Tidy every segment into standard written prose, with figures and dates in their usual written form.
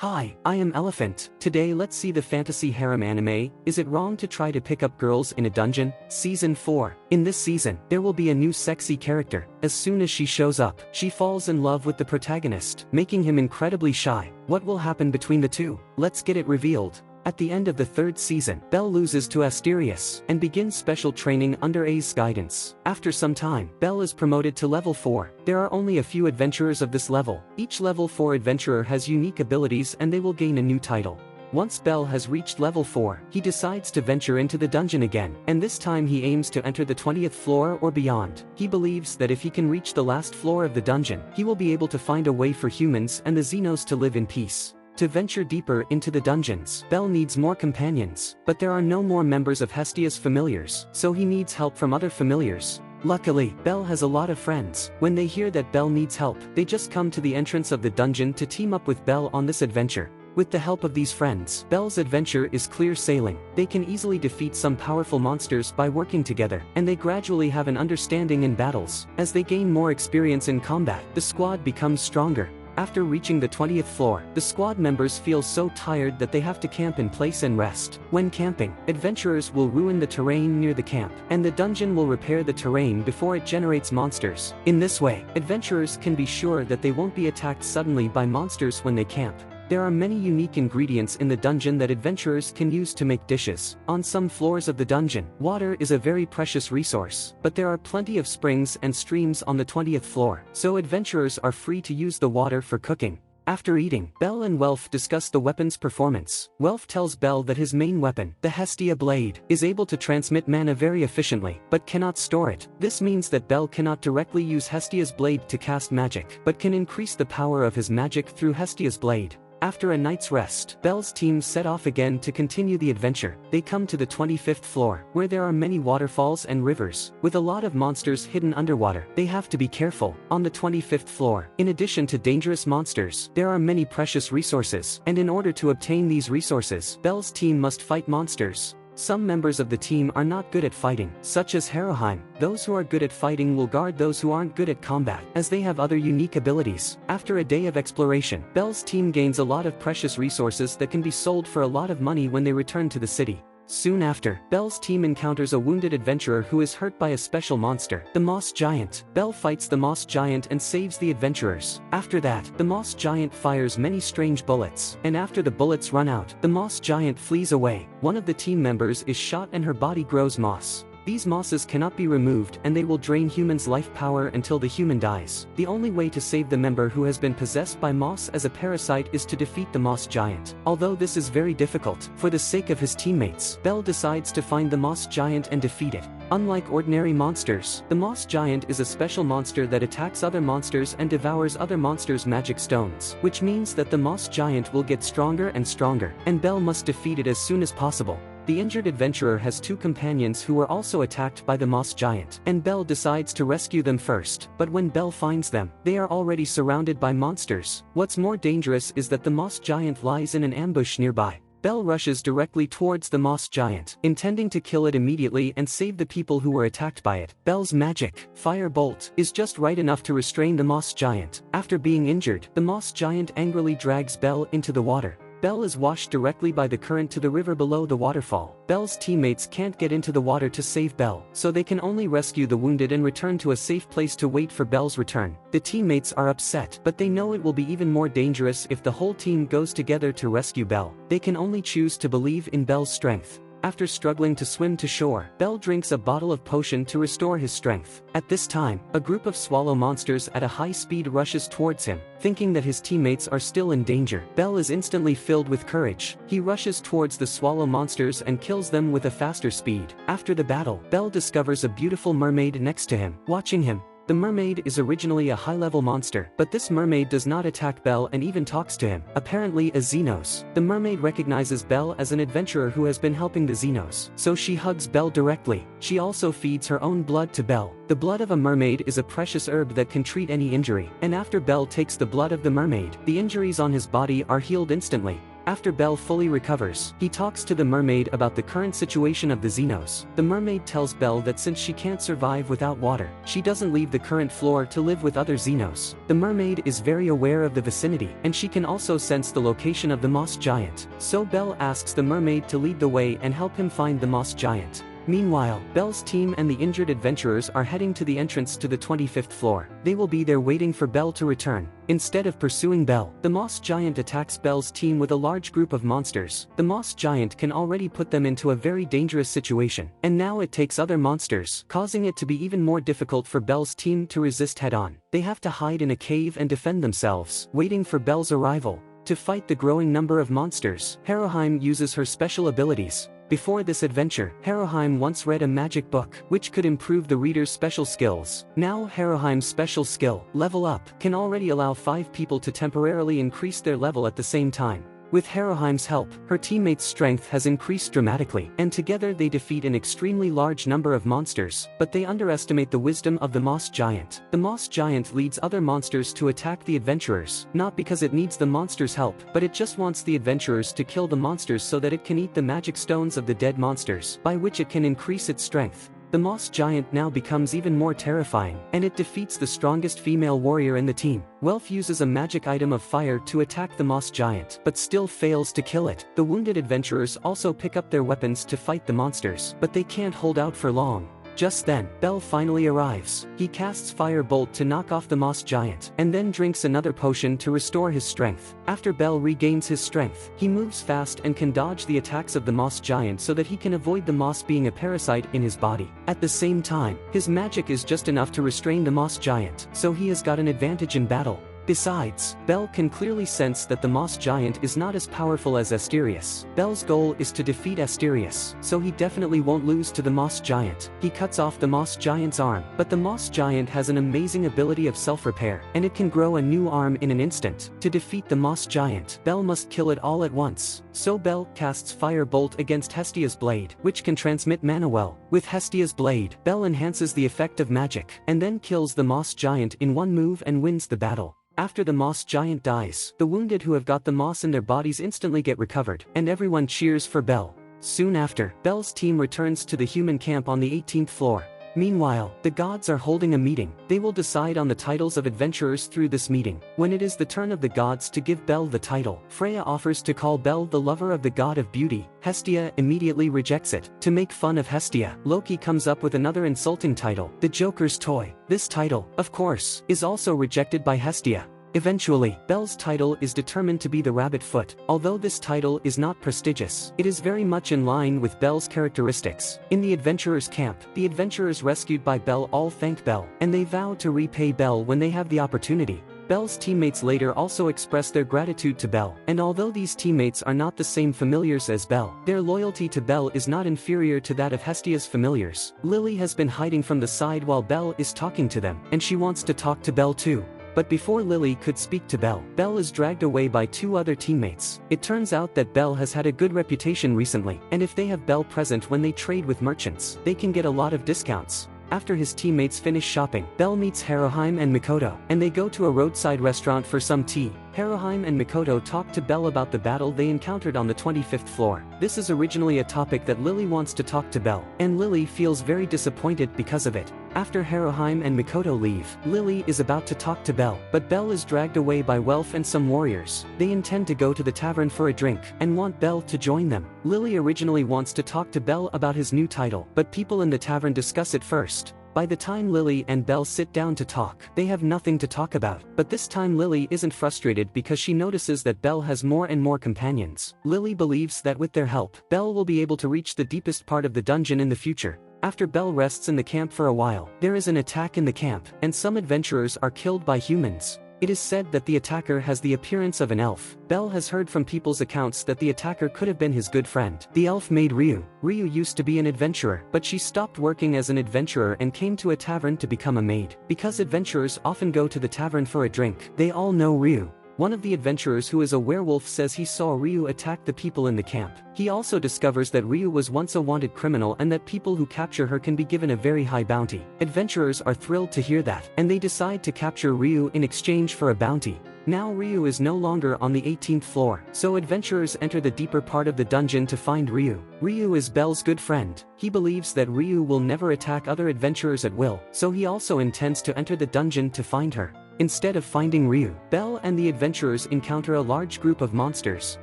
Hi, I am Elephant. Today let's see the fantasy harem anime. Is it wrong to try to pick up girls in a dungeon? Season 4. In this season, there will be a new sexy character. As soon as she shows up, she falls in love with the protagonist, making him incredibly shy. What will happen between the two? Let's get it revealed. At the end of the third season, Belle loses to Asterius and begins special training under A's guidance. After some time, Belle is promoted to level 4. There are only a few adventurers of this level. Each level 4 adventurer has unique abilities and they will gain a new title. Once Belle has reached level 4, he decides to venture into the dungeon again, and this time he aims to enter the 20th floor or beyond. He believes that if he can reach the last floor of the dungeon, he will be able to find a way for humans and the Xenos to live in peace. To venture deeper into the dungeons, Belle needs more companions, but there are no more members of Hestia's familiars, so he needs help from other familiars. Luckily, Belle has a lot of friends. When they hear that Belle needs help, they just come to the entrance of the dungeon to team up with Belle on this adventure. With the help of these friends, Belle's adventure is clear sailing. They can easily defeat some powerful monsters by working together, and they gradually have an understanding in battles. As they gain more experience in combat, the squad becomes stronger. After reaching the 20th floor, the squad members feel so tired that they have to camp in place and rest. When camping, adventurers will ruin the terrain near the camp, and the dungeon will repair the terrain before it generates monsters. In this way, adventurers can be sure that they won't be attacked suddenly by monsters when they camp. There are many unique ingredients in the dungeon that adventurers can use to make dishes. On some floors of the dungeon, water is a very precious resource, but there are plenty of springs and streams on the 20th floor, so adventurers are free to use the water for cooking. After eating, Belle and Welf discuss the weapon's performance. Welf tells Belle that his main weapon, the Hestia blade, is able to transmit mana very efficiently, but cannot store it. This means that Belle cannot directly use Hestia's blade to cast magic, but can increase the power of his magic through Hestia's blade. After a night's rest, Belle's team set off again to continue the adventure. They come to the 25th floor, where there are many waterfalls and rivers, with a lot of monsters hidden underwater. They have to be careful. On the 25th floor, in addition to dangerous monsters, there are many precious resources, and in order to obtain these resources, Belle's team must fight monsters. Some members of the team are not good at fighting, such as harem. Those who are good at fighting will guard those who aren't good at combat, as they have other unique abilities. After a day of exploration, Belle's team gains a lot of precious resources that can be sold for a lot of money when they return to the city. Soon after, Belle's team encounters a wounded adventurer who is hurt by a special monster, the Moss Giant. Belle fights the Moss Giant and saves the adventurers. After that, the Moss Giant fires many strange bullets, and after the bullets run out, the Moss Giant flees away. One of the team members is shot and her body grows moss. These mosses cannot be removed and they will drain humans' life power until the human dies. The only way to save the member who has been possessed by moss as a parasite is to defeat the Moss Giant. Although this is very difficult, for the sake of his teammates, Belle decides to find the Moss Giant and defeat it. Unlike ordinary monsters, the Moss Giant is a special monster that attacks other monsters and devours other monsters' magic stones, which means that the Moss Giant will get stronger and stronger, and Belle must defeat it as soon as possible. The injured adventurer has two companions who were also attacked by the Moss Giant, and Belle decides to rescue them first, but when Belle finds them, they are already surrounded by monsters. What's more dangerous is that the Moss Giant lies in an ambush nearby. Belle rushes directly towards the Moss Giant, intending to kill it immediately and save the people who were attacked by it. Belle's magic, Fire Bolt, is just right enough to restrain the Moss Giant. After being injured, the Moss Giant angrily drags Belle into the water. Belle is washed directly by the current to the river below the waterfall. Belle's teammates can't get into the water to save Belle, so they can only rescue the wounded and return to a safe place to wait for Belle's return. The teammates are upset, but they know it will be even more dangerous if the whole team goes together to rescue Belle. They can only choose to believe in Belle's strength. After struggling to swim to shore, Belle drinks a bottle of potion to restore his strength. At this time, a group of swallow monsters at a high speed rushes towards him. Thinking that his teammates are still in danger, Belle is instantly filled with courage. He rushes towards the swallow monsters and kills them with a faster speed. After the battle, Belle discovers a beautiful mermaid next to him, watching him. The mermaid is originally a high-level monster, but this mermaid does not attack Belle and even talks to him, apparently a Xenos. The mermaid recognizes Belle as an adventurer who has been helping the Xenos, so she hugs Belle directly. She also feeds her own blood to Belle. The blood of a mermaid is a precious herb that can treat any injury, and after Belle takes the blood of the mermaid, the injuries on his body are healed instantly. After Belle fully recovers, he talks to the mermaid about the current situation of the Xenos. The mermaid tells Belle that since she can't survive without water, she doesn't leave the current floor to live with other Xenos. The mermaid is very aware of the vicinity, and she can also sense the location of the moss giant. So Belle asks the mermaid to lead the way and help him find the moss giant. Meanwhile, Belle's team and the injured adventurers are heading to the entrance to the 25th floor. They will be there waiting for Belle to return. Instead of pursuing Belle, the moss giant attacks Belle's team with a large group of monsters. The moss giant can already put them into a very dangerous situation, and now it takes other monsters, causing it to be even more difficult for Belle's team to resist head-on. They have to hide in a cave and defend themselves, waiting for Belle's arrival. To fight the growing number of monsters, Harem uses her special abilities. Before this adventure, Harem once read a magic book, which could improve the reader's special skills. Now Harem's special skill, Level Up, can already allow 5 people to temporarily increase their level at the same time. With Harem's help, her teammates' strength has increased dramatically, and together they defeat an extremely large number of monsters, but they underestimate the wisdom of the moss giant. The moss giant leads other monsters to attack the adventurers, not because it needs the monsters' help, but it just wants the adventurers to kill the monsters so that it can eat the magic stones of the dead monsters, by which it can increase its strength. The moss giant now becomes even more terrifying, and it defeats the strongest female warrior in the team. Welf uses a magic item of fire to attack the moss giant, but still fails to kill it. The wounded adventurers also pick up their weapons to fight the monsters, but they can't hold out for long. Just then, Belle finally arrives. He casts Fire Bolt to knock off the moss giant, and then drinks another potion to restore his strength. After Belle regains his strength, he moves fast and can dodge the attacks of the moss giant so that he can avoid the moss being a parasite in his body. At the same time, his magic is just enough to restrain the moss giant, so he has got an advantage in battle. Besides, Belle can clearly sense that the moss giant is not as powerful as Asterius. Belle's goal is to defeat Asterius, so he definitely won't lose to the moss giant. He cuts off the moss giant's arm, but the moss giant has an amazing ability of self-repair, and it can grow a new arm in an instant. To defeat the moss giant, Belle must kill it all at once. So Belle casts Fire Bolt against Hestia's blade, which can transmit mana well. With Hestia's blade, Belle enhances the effect of magic, and then kills the moss giant in one move and wins the battle. After the moss giant dies, the wounded who have got the moss in their bodies instantly get recovered, and everyone cheers for Belle. Soon after, Belle's team returns to the human camp on the 18th floor. Meanwhile, the gods are holding a meeting. They will decide on the titles of adventurers through this meeting. When it is the turn of the gods to give Belle the title, Freya offers to call Belle the lover of the god of beauty. Hestia immediately rejects it. To make fun of Hestia, Loki comes up with another insulting title, the Joker's toy. This title, of course, is also rejected by Hestia. Eventually, Belle's title is determined to be the Rabbit Foot. Although this title is not prestigious, it is very much in line with Belle's characteristics. In the adventurers' camp, the adventurers rescued by Belle all thank Belle, and they vow to repay Belle when they have the opportunity. Belle's teammates later also express their gratitude to Belle, and although these teammates are not the same familiars as Belle, their loyalty to Belle is not inferior to that of Hestia's familiars. Lily has been hiding from the side while Belle is talking to them, and she wants to talk to Belle too. But before Lily could speak to Belle, Belle is dragged away by 2 other teammates. It turns out that Belle has had a good reputation recently, and if they have Belle present when they trade with merchants, they can get a lot of discounts. After his teammates finish shopping, Belle meets Harem and Mikoto, and they go to a roadside restaurant for some tea. Harem and Mikoto talk to Belle about the battle they encountered on the 25th floor. This is originally a topic that Lily wants to talk to Belle, and Lily feels very disappointed because of it. After Harem and Mikoto leave, Lily is about to talk to Belle, but Belle is dragged away by Welf and some warriors. They intend to go to the tavern for a drink, and want Belle to join them. Lily originally wants to talk to Belle about his new title, but people in the tavern discuss it first. By the time Lily and Belle sit down to talk, they have nothing to talk about. But this time Lily isn't frustrated because she notices that Belle has more and more companions. Lily believes that with their help, Belle will be able to reach the deepest part of the dungeon in the future. After Belle rests in the camp for a while, there is an attack in the camp, and some adventurers are killed by humans. It is said that the attacker has the appearance of an elf. Belle has heard from people's accounts that the attacker could have been his good friend, the elf maid Ryu. Ryu used to be an adventurer, but she stopped working as an adventurer and came to a tavern to become a maid. Because adventurers often go to the tavern for a drink, they all know Ryu. One of the adventurers who is a werewolf says he saw Ryu attack the people in the camp. He also discovers that Ryu was once a wanted criminal and that people who capture her can be given a very high bounty. Adventurers are thrilled to hear that, and they decide to capture Ryu in exchange for a bounty. Now Ryu is no longer on the 18th floor, so adventurers enter the deeper part of the dungeon to find Ryu. Ryu is Belle's good friend. He believes that Ryu will never attack other adventurers at will, so he also intends to enter the dungeon to find her. Instead of finding Ryu, Belle and the adventurers encounter a large group of monsters.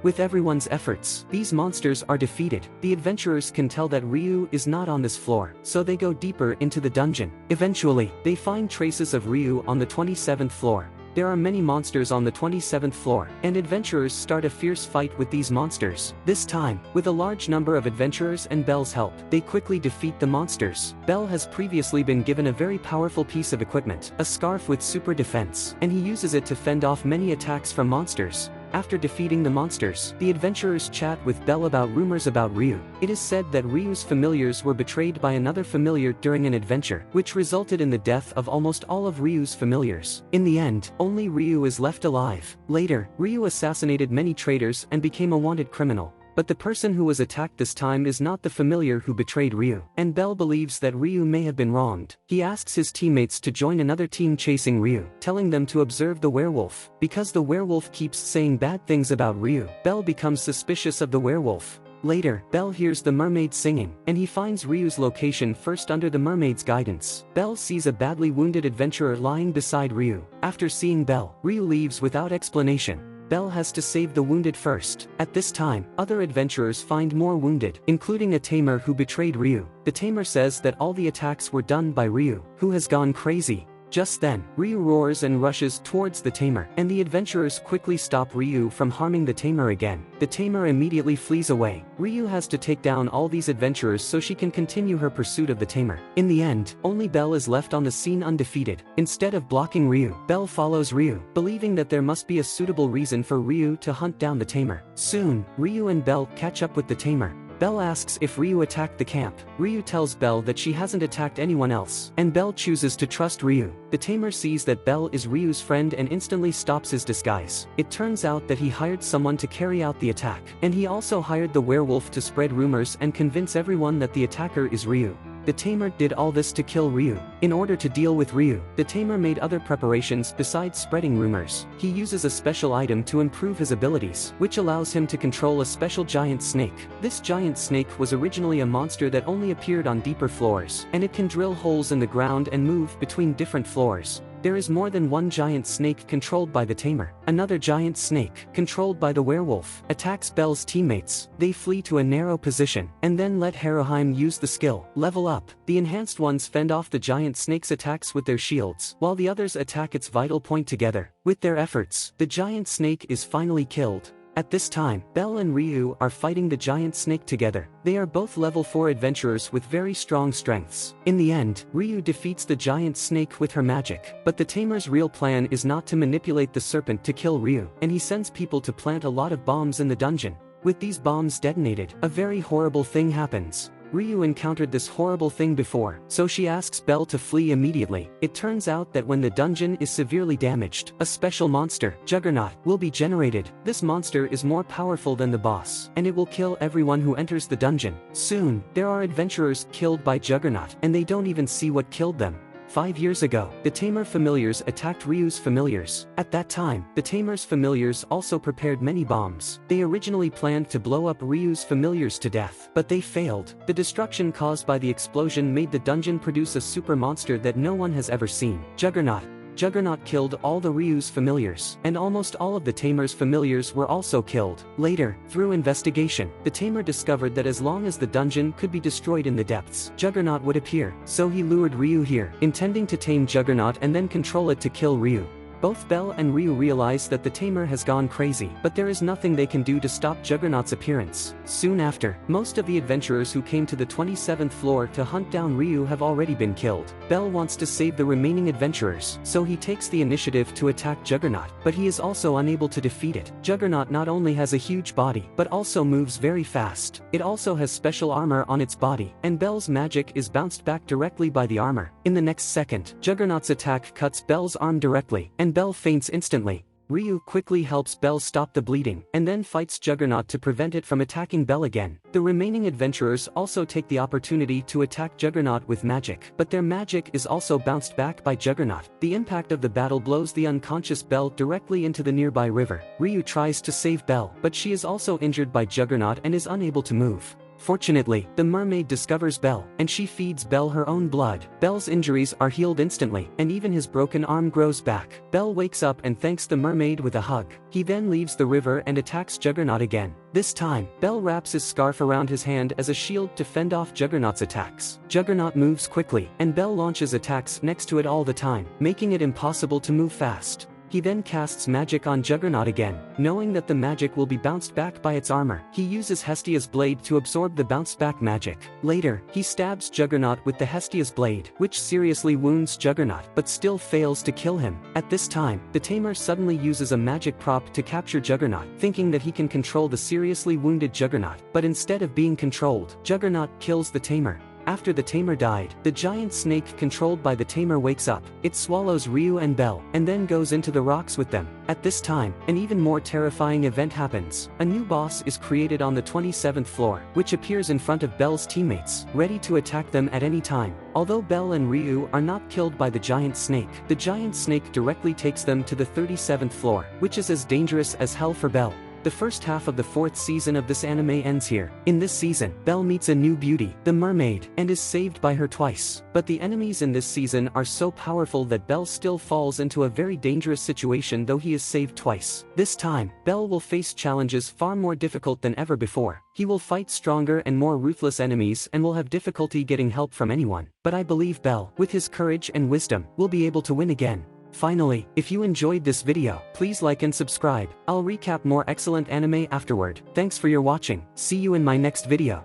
With everyone's efforts, these monsters are defeated. The adventurers can tell that Ryu is not on this floor, so they go deeper into the dungeon. Eventually, they find traces of Ryu on the 27th floor. There are many monsters on the 27th floor, and adventurers start a fierce fight with these monsters. This time, with a large number of adventurers and Belle's help, they quickly defeat the monsters. Belle has previously been given a very powerful piece of equipment, a scarf with super defense, and he uses it to fend off many attacks from monsters. After defeating the monsters, the adventurers chat with Belle about rumors about Ryu. It is said that Ryu's familiars were betrayed by another familiar during an adventure, which resulted in the death of almost all of Ryu's familiars. In the end, only Ryu is left alive. Later, Ryu assassinated many traitors and became a wanted criminal. But the person who was attacked this time is not the familiar who betrayed Ryu, and Belle believes that Ryu may have been wronged. He asks his teammates to join another team chasing Ryu, telling them to observe the werewolf. Because the werewolf keeps saying bad things about Ryu, Belle becomes suspicious of the werewolf. Later, Belle hears the mermaid singing, and he finds Ryu's location first under the mermaid's guidance. Belle sees a badly wounded adventurer lying beside Ryu. After seeing Belle, Ryu leaves without explanation. Belle has to save the wounded first. At this time, other adventurers find more wounded, including a tamer who betrayed Ryu. The tamer says that all the attacks were done by Ryu, who has gone crazy. Just then, Ryu roars and rushes towards the tamer, and the adventurers quickly stop Ryu from harming the tamer again. The tamer immediately flees away. Ryu has to take down all these adventurers so she can continue her pursuit of the tamer. In the end, only Belle is left on the scene undefeated. Instead of blocking Ryu, Belle follows Ryu, believing that there must be a suitable reason for Ryu to hunt down the tamer. Soon, Ryu and Belle catch up with the tamer. Belle asks if Ryu attacked the camp. Ryu tells Belle that she hasn't attacked anyone else, and Belle chooses to trust Ryu. The tamer sees that Belle is Ryu's friend and instantly stops his disguise. It turns out that he hired someone to carry out the attack, and he also hired the werewolf to spread rumors and convince everyone that the attacker is Ryu. The tamer did all this to kill Ryu. In order to deal with Ryu, the tamer made other preparations besides spreading rumors. He uses a special item to improve his abilities, which allows him to control a special giant snake. This giant snake was originally a monster that only appeared on deeper floors, and it can drill holes in the ground and move between different floors. There is more than one giant snake controlled by the tamer. Another giant snake, controlled by the werewolf, attacks Belle's teammates. They flee to a narrow position, and then let harem use the skill. Level up. The enhanced ones fend off the giant snake's attacks with their shields, while the others attack its vital point together. With their efforts, the giant snake is finally killed. At this time, Belle and Ryu are fighting the giant snake together. They are both level 4 adventurers with very strong strengths. In the end, Ryu defeats the giant snake with her magic. But the tamer's real plan is not to manipulate the serpent to kill Ryu, and he sends people to plant a lot of bombs in the dungeon. With these bombs detonated, a very horrible thing happens. Ryu encountered this horrible thing before, so she asks Belle to flee immediately. It turns out that when the dungeon is severely damaged, a special monster, Juggernaut, will be generated. This monster is more powerful than the boss, and it will kill everyone who enters the dungeon. Soon, there are adventurers killed by Juggernaut, and they don't even see what killed them. 5 years ago, the tamer familiars attacked Ryu's familiars. At that time, the tamer's familiars also prepared many bombs. They originally planned to blow up Ryu's familiars to death, but they failed. The destruction caused by the explosion made the dungeon produce a super monster that no one has ever seen, Juggernaut. Juggernaut killed all the Ryu's familiars, and almost all of the tamer's familiars were also killed. Later, through investigation, the tamer discovered that as long as the dungeon could be destroyed in the depths, Juggernaut would appear, so he lured Ryu here, intending to tame Juggernaut and then control it to kill Ryu. Both Belle and Ryu realize that the tamer has gone crazy, but there is nothing they can do to stop Juggernaut's appearance. Soon after, most of the adventurers who came to the 27th floor to hunt down Ryu have already been killed. Belle wants to save the remaining adventurers, so he takes the initiative to attack Juggernaut, but he is also unable to defeat it. Juggernaut not only has a huge body, but also moves very fast. It also has special armor on its body, and Belle's magic is bounced back directly by the armor. In the next second, Juggernaut's attack cuts Belle's arm directly, and Belle faints instantly. Ryu quickly helps Belle stop the bleeding, and then fights Juggernaut to prevent it from attacking Belle again. The remaining adventurers also take the opportunity to attack Juggernaut with magic, but their magic is also bounced back by Juggernaut. The impact of the battle blows the unconscious Belle directly into the nearby river. Ryu tries to save Belle, but she is also injured by Juggernaut and is unable to move. Fortunately, the mermaid discovers Belle, and she feeds Belle her own blood. Belle's injuries are healed instantly, and even his broken arm grows back. Belle wakes up and thanks the mermaid with a hug. He then leaves the river and attacks Juggernaut again. This time, Belle wraps his scarf around his hand as a shield to fend off Juggernaut's attacks. Juggernaut moves quickly, and Belle launches attacks next to it all the time, making it impossible to move fast. He then casts magic on Juggernaut again, knowing that the magic will be bounced back by its armor. He uses Hestia's blade to absorb the bounced back magic. Later, he stabs Juggernaut with the Hestia's blade, which seriously wounds Juggernaut, but still fails to kill him. At this time, the tamer suddenly uses a magic prop to capture Juggernaut, thinking that he can control the seriously wounded Juggernaut, but instead of being controlled, Juggernaut kills the tamer. After the tamer died, the giant snake controlled by the tamer wakes up. It swallows Ryu and Belle, and then goes into the rocks with them. At this time, an even more terrifying event happens. A new boss is created on the 27th floor, which appears in front of Belle's teammates, ready to attack them at any time. Although Belle and Ryu are not killed by the giant snake directly takes them to the 37th floor, which is as dangerous as hell for Belle. The first half of the 4th season of this anime ends here. In this season, Belle meets a new beauty, the mermaid, and is saved by her twice. But the enemies in this season are so powerful that Belle still falls into a very dangerous situation though he is saved twice. This time, Belle will face challenges far more difficult than ever before. He will fight stronger and more ruthless enemies and will have difficulty getting help from anyone. But I believe Belle, with his courage and wisdom, will be able to win again. Finally, if you enjoyed this video, please like and subscribe. I'll recap more excellent anime afterward. Thanks for your watching. See you in my next video.